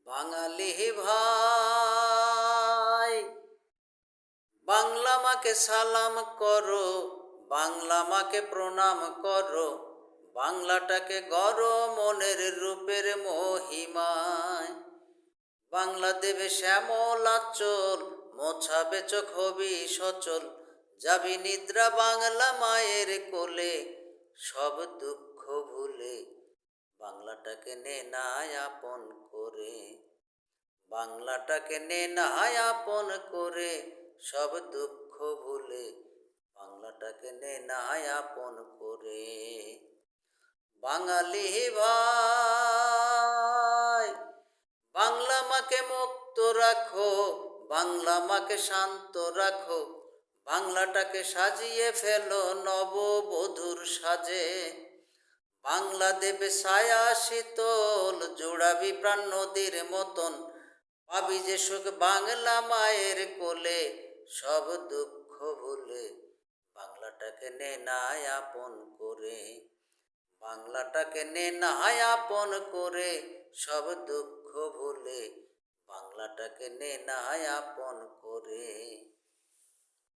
বাঙালি ভাই, বাংলা মাকে সালাম করো, বাংলা মাকে প্রণাম করো, বাংলাটাকে গড়ো মনের রূপের মহিমায়। বাংলা দেবে শ্যামল আঁচল, মোছাবে চোখ হবি সচল, যাবি নিদ্রা বাংলা মায়ের কোলে, সব দুঃখ ভুলে বাংলাটাকে নে না আপন করে। বাংলাটাকে নে না আপন করে, সব দুঃখ ভুলে বাংলাটাকে নে না আপন করে। বাঙালি ভাই, বাংলা মাকে মুক্ত রাখো, বাংলা মাকে শান্ত রাখো, বাংলাটাকে সাজিয়ে ফেলো নববধূর সাজে। বাংলা দেবে ছায়া শীতল, জোড়াবি প্রাণ নদীর মতন, পাবি যে সুখ বাংলা মায়ের কোলে, সব দুঃখ ভুলে বাংলাটাকে নে না আপন করে। বাংলাটাকে নে না আপন করে, সব দুঃখ ভুলে বাংলাটাকে নে না আপন করে।